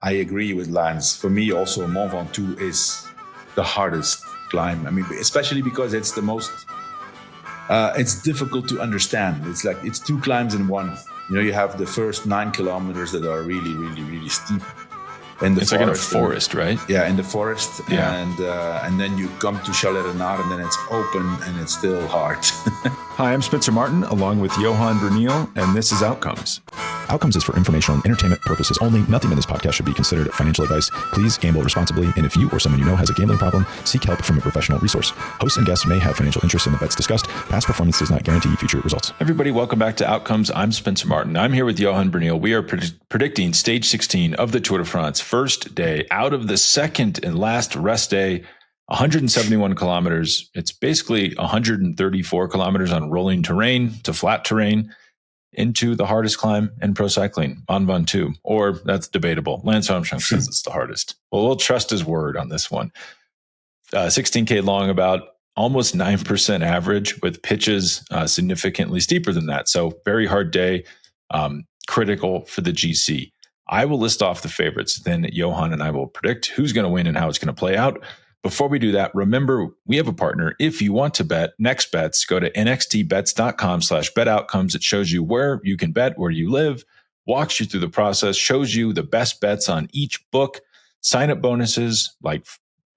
I agree with Lance. For me, also Mont Ventoux is the hardest climb. I mean, especially because it's the most. It's difficult to understand. It's like it's two climbs in one. You know, you have the first 9 kilometers that are really, really, really steep. It's like in a forest, right? Yeah, in the forest. Yeah. And then you come to Chalet Renard and then it's open and it's still hard. Hi, I'm Spencer Martin, along with Johan Bruyneel, and this is Outcomes. Outcomes is for informational and entertainment purposes only. Nothing in this podcast should be considered financial advice. Please gamble responsibly, and if you or someone you know has a gambling problem, seek help from a professional resource. Hosts and guests may have financial interest in the bets discussed. Past performance does not guarantee future results. Everybody, welcome back to Outcomes. I'm Spencer Martin. I'm here with Johan Bruyneel. We are predicting stage 16 of the Tour de France, first day out of the second and last rest day. 171 kilometers. It's basically 134 kilometers on rolling terrain to flat terrain into the hardest climb in pro cycling, Mont Ventoux, or that's debatable. Lance Armstrong says it's the hardest. Well, we'll trust his word on this one. 16K long, about almost 9% average, with pitches significantly steeper than that. So very hard day, critical for the GC. I will list off the favorites. Then Johan and I will predict who's going to win and how it's going to play out. Before we do that, remember, we have a partner. If you want to bet next bets, go to nxtbets.com/betoutcomes. It shows you where you can bet, where you live, walks you through the process, shows you the best bets on each book, sign-up bonuses, like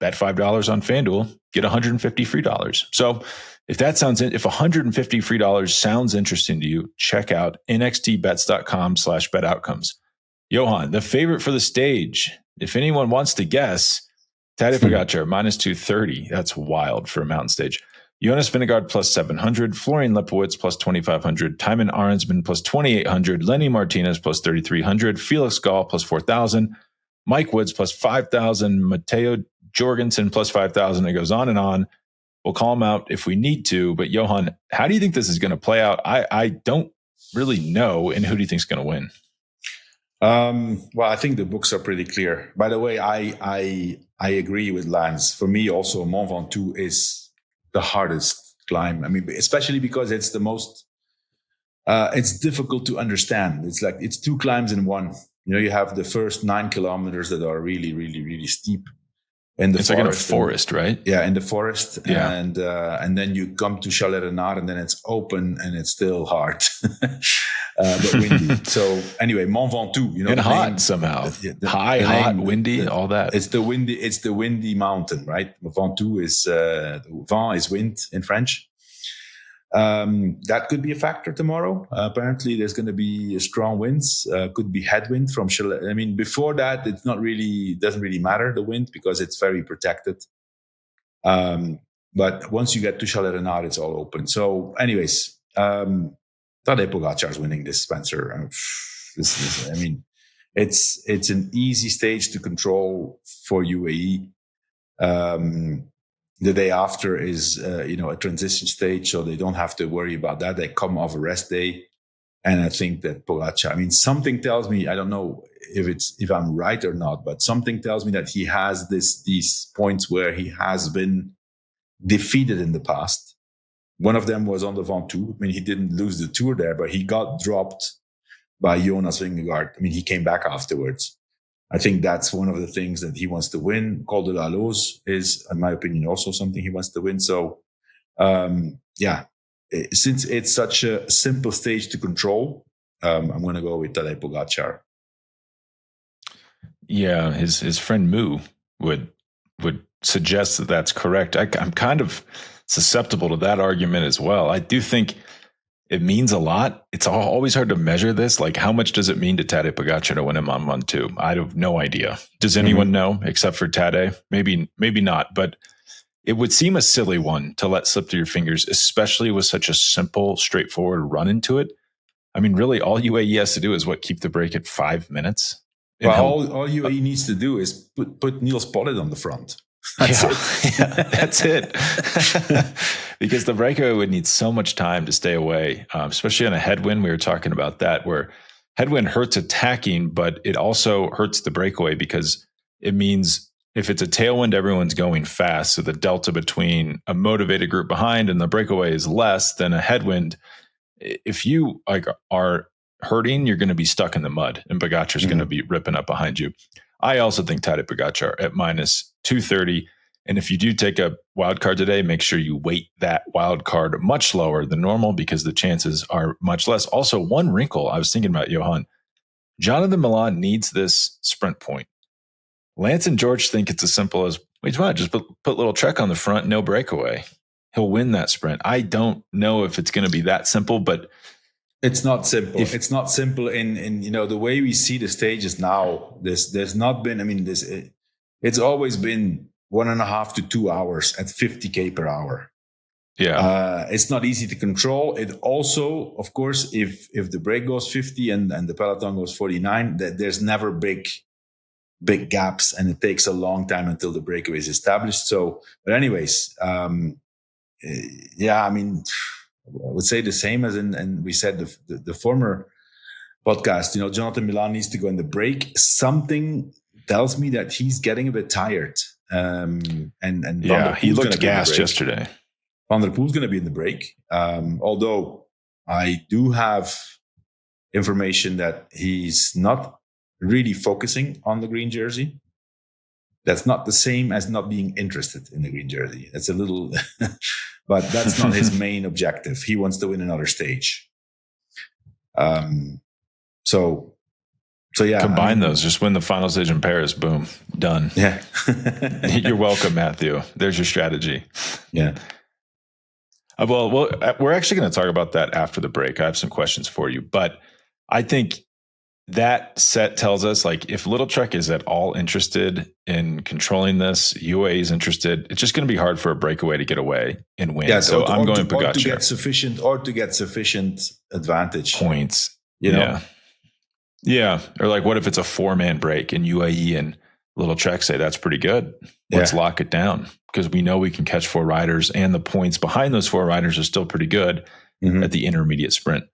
bet $5 on FanDuel, get $150 free dollars. So if $150 free dollars sounds interesting to you, check out nxtbets.com/betoutcomes. Johan, the favorite for the stage, if anyone wants to guess, Tadej Pogačar, minus 230. That's wild for a mountain stage. Jonas Vingegaard, plus 700. Florian Lepowitz, plus 2,500. Tymon Arensman, plus 2,800. Lenny Martinez, plus 3,300. Felix Gall, plus 4,000. Mike Woods, plus 5,000. Matteo Jorgensen, plus 5,000. It goes on and on. We'll call them out if we need to. But Johan, how do you think this is going to play out? I don't really know. And who do you think is going to win? Well, I think the books are pretty clear. By the way, I agree with Lance. For me, also Mont Ventoux is the hardest climb. I mean, especially because it's the most. It's difficult to understand. It's like it's two climbs in one. You know, you have the first 9 kilometers that are really, really, really steep. It's like in a forest, right? Yeah, in the forest. Yeah. And then you come to Chalet Renard and then it's open and it's still hard. But windy. So anyway, Mont Ventoux, you know, and hot somehow. Hot, windy, all that. It's the windy mountain, right? Ventoux is vent is wind in French. That could be a factor tomorrow. Apparently, there's going to be strong winds. Could be headwind from Chalet. I mean, before that, doesn't really matter the wind because it's very protected. But once you get to Chalet Renard, it's all open. So, anyways, Tadej Pogačar is winning this, Spencer. I mean, it's an easy stage to control for UAE. The day after is, a transition stage, so they don't have to worry about that. They come off a rest day. And I think that Pogačar, I mean, something tells me, I don't know if I'm right or not, but something tells me that he has these points where he has been defeated in the past. One of them was on the Ventoux. I mean, he didn't lose the Tour there, but he got dropped by Jonas Vingegaard. I mean, he came back afterwards. I think that's one of the things that he wants to win. Col de la Loze is, in my opinion, also something he wants to win. So, since it's such a simple stage to control, I'm going to go with Tadej Pogačar. Yeah, his friend Moo would suggest that that's correct. I'm kind of susceptible to that argument as well. I do think it means a lot. It's always hard to measure this. Like, how much does it mean to Tadej Pogačar to win him on Ventoux? I have no idea. Does anyone know except for Tadej? Maybe not, but it would seem a silly one to let slip through your fingers, especially with such a simple, straightforward run into it. I mean, really, all UAE has to do is keep the break at 5 minutes. Well, all UAE needs to do is put Niels Pollitt on the front. That's it. Because the breakaway would need so much time to stay away, especially on a headwind. We were talking about that, where headwind hurts attacking, but it also hurts the breakaway because it means if it's a tailwind, everyone's going fast. So the delta between a motivated group behind and the breakaway is less than a headwind. If you are hurting, you're going to be stuck in the mud, and Pogačar's going to be ripping up behind you. I also think Tadej Pogačar at minus 230. And if you do take a wild card today, make sure you weight that wild card much lower than normal because the chances are much less. Also, one wrinkle I was thinking about, Johan. Jonathan Milan needs this sprint point. Lance and George think it's as simple as, wait, what? Just put little Trek on the front, no breakaway. He'll win that sprint. I don't know if it's going to be that simple, but it's not simple. It's not simple in the way we see the stages now. There's not been. I mean, it's always been 1.5 to 2 hours at 50 km per hour. Yeah, it's not easy to control. It also, of course, if the break goes 50 and the peloton goes 49, there's never big gaps, and it takes a long time until the breakaway is established. So, but anyways, yeah, I mean, I would say the same as and we said the former podcast. Jonathan Milan needs to go in the break. Something tells me that he's getting a bit tired. And yeah, he looked gassed yesterday. Van der Poel's going to be in the break. Although I do have information that he's not really focusing on the green jersey. That's not the same as not being interested in the green jersey. That's a little, but that's not his main objective. He wants to win another stage. So yeah. Combine those. Just win the final stage in Paris. Boom. Done. Yeah. You're welcome, Matthew. There's your strategy. Yeah. Well, we're actually going to talk about that after the break. I have some questions for you, but I think that set tells us, like, if Little Trek is at all interested in controlling this, UAE is interested. It's just going to be hard for a breakaway to get away and win. Yeah, so I'm going Pogačar. To get sufficient advantage points. Yeah. Or like, what if it's a 4-man break and UAE and Little Trek say that's pretty good? Let's lock it down because we know we can catch 4 riders, and the points behind those 4 riders are still pretty good at the intermediate sprint.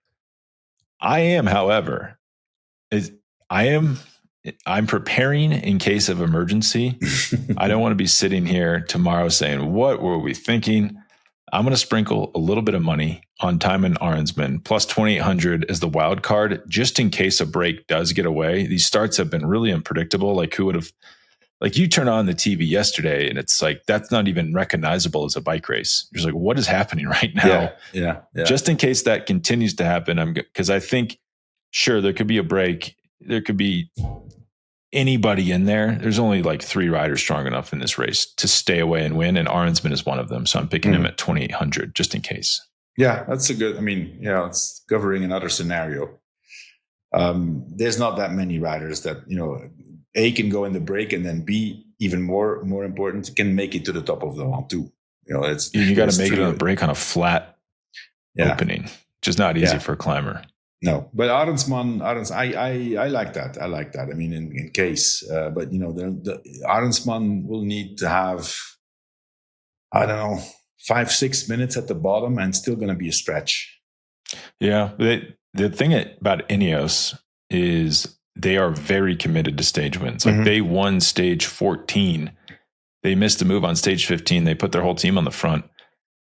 I'm preparing in case of emergency. I don't want to be sitting here tomorrow saying, what were we thinking? I'm going to sprinkle a little bit of money on Thymen Arensman plus 2,800 as the wild card, just in case a break does get away. These starts have been really unpredictable. Like, who would have, like, you turn on the TV yesterday and it's like, that's not even recognizable as a bike race. You're just like, what is happening right now? Yeah. Just in case that continues to happen, because I think, sure, there could be a break. There could be anybody in there. There's only like 3 riders strong enough in this race to stay away and win, and Arensman is one of them. So I'm picking him at 2,800 just in case. Yeah, that's a good. I mean, it's covering another scenario. There's not that many riders that A can go in the break, and then B, even more important, can make it to the top of the one too. You got to make it on a break on a flat opening, which is not easy for a climber. No, but Arensman, I like that. I like that. I mean, in case, but the Arensman will need to have, 5-6 minutes at the bottom, and still going to be a stretch. Yeah, the thing about Ineos is they are very committed to stage wins. Like they won stage 14, they missed a move on stage 15. They put their whole team on the front.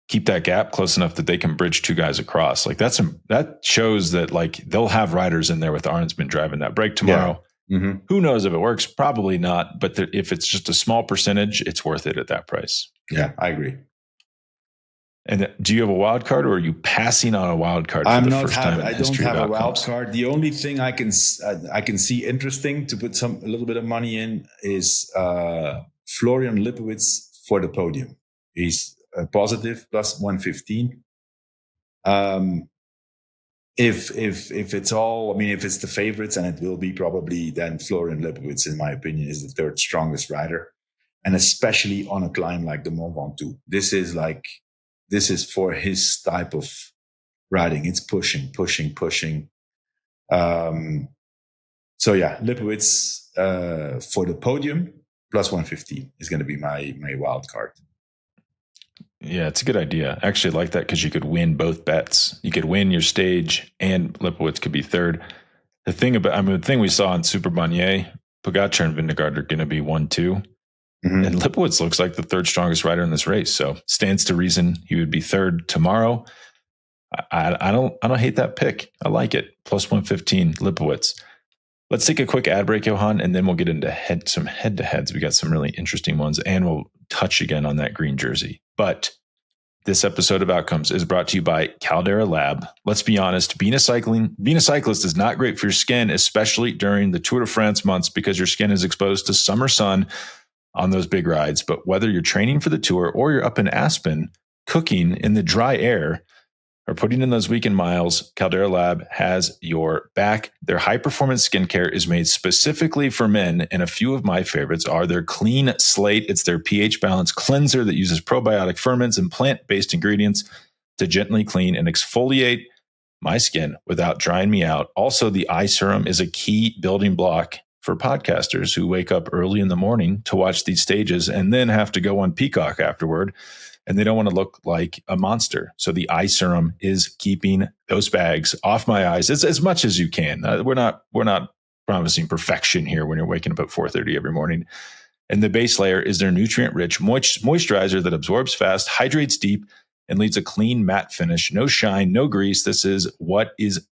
Keep that gap close enough that they can bridge 2 guys across. Like that shows that, like, they'll have riders in there with Arensman driving that break tomorrow. Yeah. Who knows if it works? Probably not. But if it's just a small percentage, it's worth it at that price. Yeah, I agree. And do you have a wild card, or are you passing on a wild card? I don't have a wild card. The only thing I can see interesting to put a little bit of money in is Florian Lipowitz for the podium. He's positive plus 115. If it's all, I mean, if it's the favorites, and it will be probably, then Florian Lipowitz, in my opinion, is the 3rd strongest rider, and especially on a climb like the Mont Ventoux. This is for his type of riding. It's pushing. So yeah, Lipowitz for the podium plus 115 is going to be my wild card. Yeah, it's a good idea. I actually like that because you could win both bets. You could win your stage, and Lipowitz could be 3rd. The thing we saw in Super Bagné, Pogačar and Vingegaard are going to be 1-2. And Lipowitz looks like the 3rd strongest rider in this race. So stands to reason he would be 3rd tomorrow. I don't hate that pick. I like it. Plus 115, Lipowitz. Let's take a quick ad break, Johan, and then we'll get into some head-to-heads. We got some really interesting ones, and we'll touch again on that green jersey. But this episode of Outcomes is brought to you by Caldera Lab. Let's be honest, being a cyclist is not great for your skin, especially during the Tour de France months, because your skin is exposed to summer sun on those big rides. But whether you're training for the Tour or you're up in Aspen, cooking in the dry air, or putting in those weekend miles, Caldera Lab has your back. Their high-performance skincare is made specifically for men, and a few of my favorites are their Clean Slate. It's their pH balance cleanser that uses probiotic ferments and plant-based ingredients to gently clean and exfoliate my skin without drying me out. Also, the eye serum is a key building block for podcasters who wake up early in the morning to watch these stages and then have to go on Peacock afterward, and they don't want to look like a monster. So the eye serum is keeping those bags off my eyes as much as you can. We're not promising perfection here when you're waking up at 4:30 every morning. And the base layer is their nutrient-rich moisturizer that absorbs fast, hydrates deep, and leaves a clean matte finish. No shine, no grease. This is what is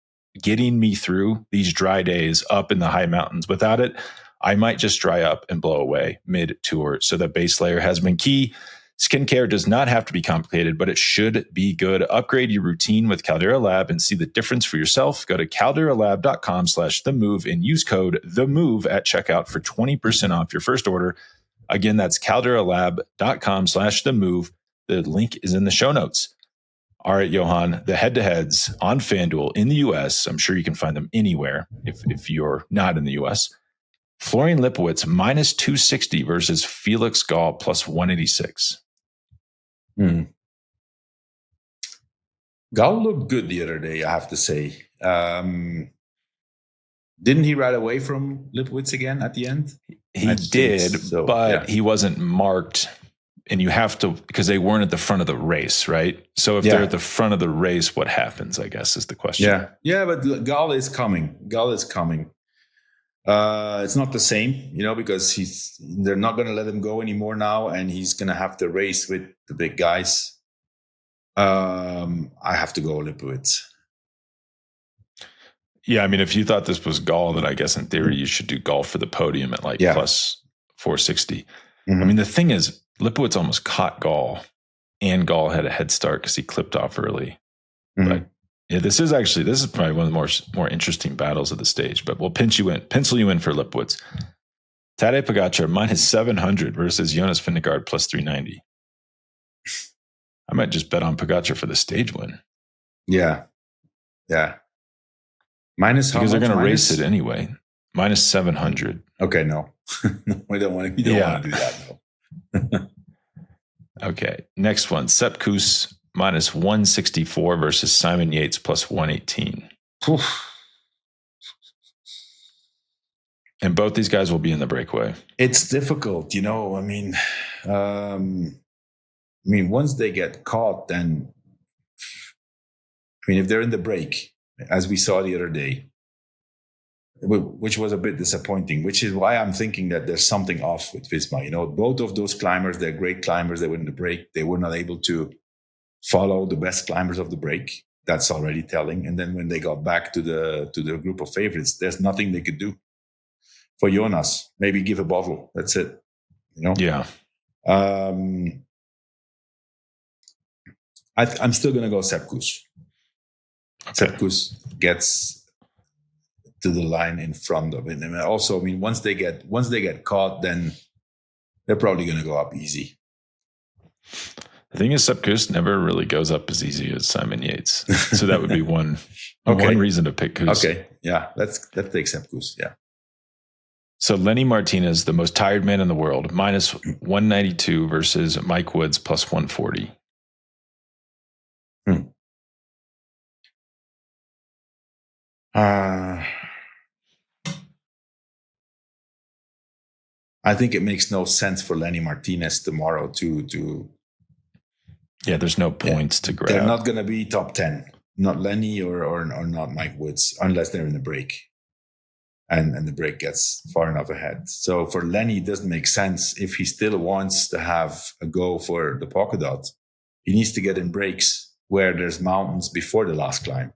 getting me through these dry days up in the high mountains. Without it, I might just dry up and blow away mid-tour. So the base layer has been key. Skincare does not have to be complicated, but it should be good. Upgrade your routine with Caldera Lab and see the difference for yourself. Go to calderalab.com/themove and use code THEMOVE at checkout for 20% off your first order. Again, that's calderalab.com/themove. The link is in the show notes. All right, Johan, the head-to-heads on FanDuel in the U.S., I'm sure you can find them anywhere if you're not in the U.S., Florian Lipowitz minus 260 versus Felix Gall plus 186. Gall looked good the other day, I have to say. Didn't he ride away from Lipowitz again at the end? He did, but he wasn't marked. And you have to, because they weren't at the front of the race, right? So if they're at the front of the race, what happens, I guess, is the question. Yeah, but Gall is coming. It's not the same, because they're not going to let him go anymore now, and he's going to have to race with the big guys. I have to go Lipowitz. Yeah, I mean, if you thought this was Gall, then I guess in theory you should do Gall for the podium at plus 460. Mm-hmm. I mean, the thing is, Lipowitz almost caught Gall, and Gall had a head start because he clipped off early. Mm-hmm. But yeah, this is probably one of the more interesting battles of the stage. But we'll pencil you in for Lipowitz. Tadej Pogačar minus 700 versus Jonas Vingegaard plus 390. I might just bet on Pogačar for the stage win. Yeah. Minus how much? Because they're going to race it anyway. Minus 700. Okay, no. We don't want to do that, no. Okay, next one. Sepp Kuss minus 164 versus Simon Yates plus 118. Oof. And both these guys will be in the breakaway. It's difficult, once they get caught, then, if they're in the break, as we saw the other day, which was a bit disappointing, which is why I'm thinking that there's something off with Visma. Both of those climbers, they're great climbers. They were in the break. They were not able to follow the best climbers of the break. That's already telling. And then when they got back to the group of favorites, there's nothing they could do. For Jonas, maybe give a bottle. That's it. Yeah. I'm still going to go Sepp Kuss. Okay. Sepp Kuss gets to the line in front of it. And also, once they get caught, then they're probably going to go up easy. The thing is, Sepp Kuss never really goes up as easy as Simon Yates. So that would be one reason to pick Kuss. Okay, yeah, let's take Sepp Kuss, yeah. So Lenny Martinez, the most tired man in the world, minus 192 versus Mike Woods plus 140. I think it makes no sense for Lenny Martinez tomorrow to. Yeah, there's no points to grab. They're not going to be top 10. Not Lenny or not Mike Woods, unless they're in the break. And the break gets far enough ahead. So for Lenny, it doesn't make sense. If he still wants to have a go for the polka dot, he needs to get in breaks where there's mountains before the last climb.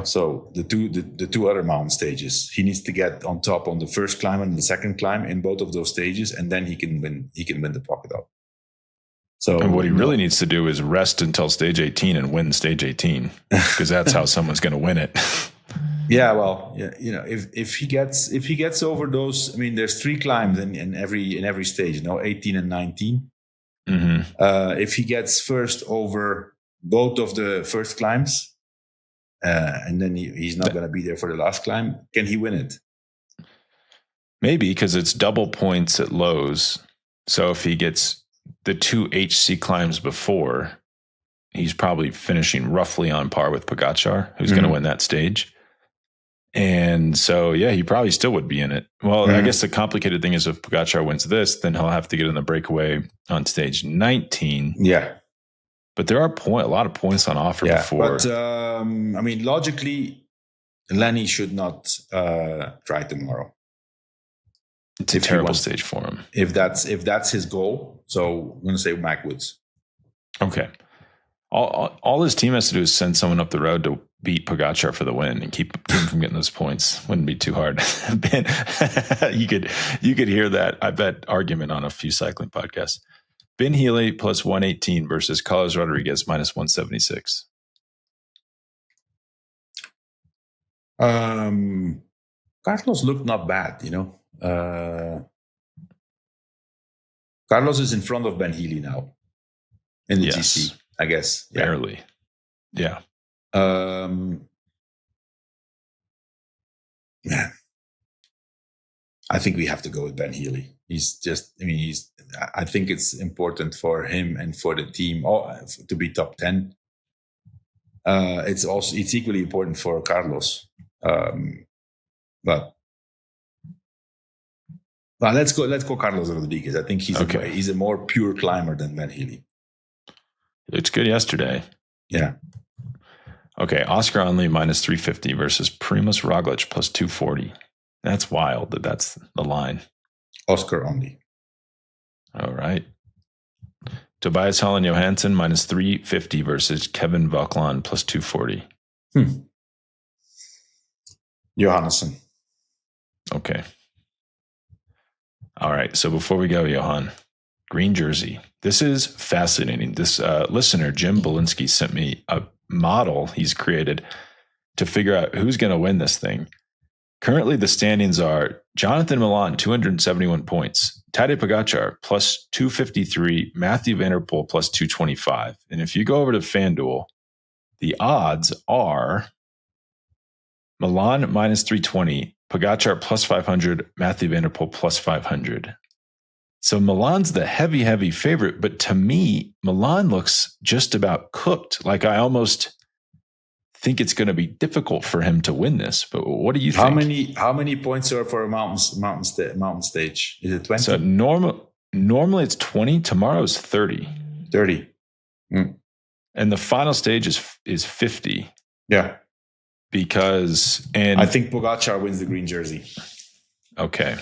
So the two other mountain stages, he needs to get on top on the first climb and the second climb in both of those stages, and then he can win the pocket up. So, and what he really needs to do is rest until stage 18 and win stage 18, because that's how someone's going to win it. Yeah, well, if he gets over those, I mean, there's 3 climbs in every stage, 18 and 19. Mm-hmm. If he gets first over both of the first climbs, and then he's not going to be there for the last climb, can he win it? Maybe, because it's double points at lows. So if he gets the 2 HC climbs before, he's probably finishing roughly on par with Pogačar, who's going to win that stage. And so, yeah, he probably still would be in it. Well, I guess the complicated thing is if Pogačar wins this, then he'll have to get in the breakaway on stage 19. Yeah. But there are a lot of points on offer before. But, I mean, logically, Lenny should not try tomorrow. It's a terrible stage for him. If that's his goal. So I'm going to say Mike Woods. Okay. All his team has to do is send someone up the road to beat Pogačar for the win and keep him from getting those points. Wouldn't be too hard. Ben, you could hear that, I bet, argument on a few cycling podcasts. Ben Healy plus 118 versus Carlos Rodriguez minus 176. Carlos looked not bad, Carlos is in front of Ben Healy now in the GC, I guess. Yeah. Barely. Yeah. Man, I think we have to go with Ben Healy. I think it's important for him and for the team to be top 10. It's equally important for Carlos. But let's go Carlos Rodriguez. I think he's a more pure climber than Ben Healy. It's good yesterday. Yeah. Okay, Oscar Onley minus 350 versus Primož Roglič plus 240. That's wild that's the line. Oscar Onley. All right. Tobias Holland Johansson minus 350 versus Kevin Vauclain plus 240. Johannesson. Okay. All right. So before we go, Johan, green jersey. This is fascinating. This listener, Jim Belinsky, sent me a model he's created to figure out who's going to win this thing. Currently, the standings are Jonathan Milan, 271 points, Tadej Pogačar, plus 253, Matthew Van Der Poel, plus 225. And if you go over to FanDuel, the odds are Milan minus 320, Pogačar plus 500, Matthew Van Der Poel plus 500. So Milan's the heavy favorite, but to me, Milan looks just about cooked. Like I almost think it's going to be difficult for him to win this. But what do you think? How many points are for a mountain stage? Is it 20? So normally it's 20. Tomorrow's 30. 30. And the final stage is 50. Yeah. And I think Pogačar wins the green jersey. Okay.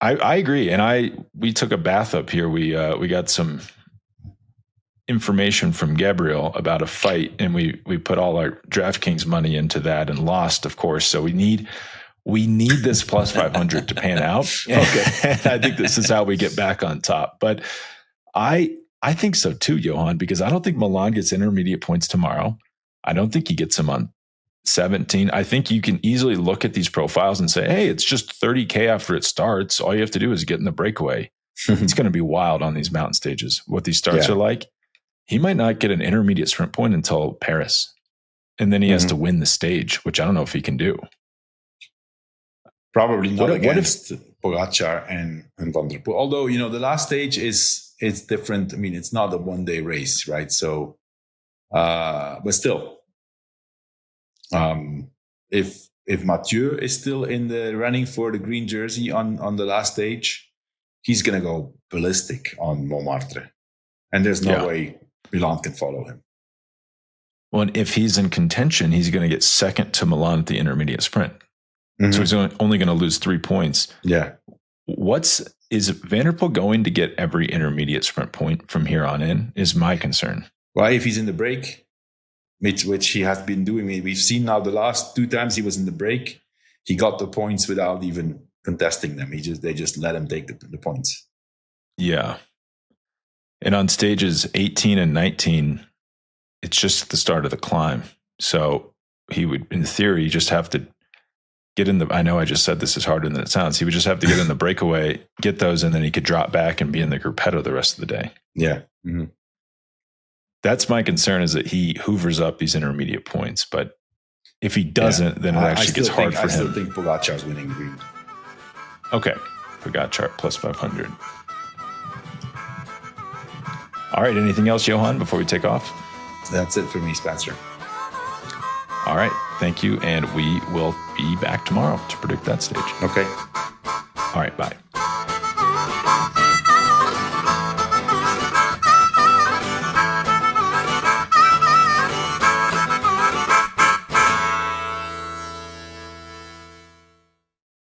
I agree. And we took a bath up here. We got some information from Gabriel about a fight, and we put all our DraftKings money into that and lost, of course. So we need this plus 500 to pan out. Okay. And I think this is how we get back on top. But I think so too, Johan, because I don't think Milan gets intermediate points tomorrow. I don't think he gets them on 17. I think you can easily look at these profiles and say, hey, it's just 30K after it starts. All you have to do is get in the breakaway. It's going to be wild on these mountain stages, what these starts are like. He might not get an intermediate sprint point until Paris. And then he has to win the stage, which I don't know if he can do. Probably not against Pogačar and Van Der Poel. Although, the last stage it's different. I mean, it's not a one-day race, right? So, but still, if Mathieu is still in the running for the green jersey on the last stage, he's going to go ballistic on Montmartre. And there's no way Milan can follow him. Well, and if he's in contention, he's going to get second to Milan at the intermediate sprint. So he's only going to lose 3 points. Yeah. Is Van Der Poel going to get every intermediate sprint point from here on in is my concern. Well, if he's in the break, which he has been doing. We've seen now the last 2 times he was in the break, he got the points without even contesting them. They just let him take the points. Yeah. And on stages 18 and 19, it's just the start of the climb. So he would, in theory, just have to get in the, I know I just said this is harder than it sounds. He would just have to get in the breakaway, get those, and then he could drop back and be in the gruppetto the rest of the day. Yeah. Mm-hmm. That's my concern, is that he hoovers up these intermediate points. But if he doesn't, then it actually gets hard for him. I still think Pogacar's winning the green. Okay. Pogacar plus 500. All right. Anything else, Johan, before we take off? That's it for me, Spencer. All right. Thank you. And we will be back tomorrow to predict that stage. Okay. All right. Bye.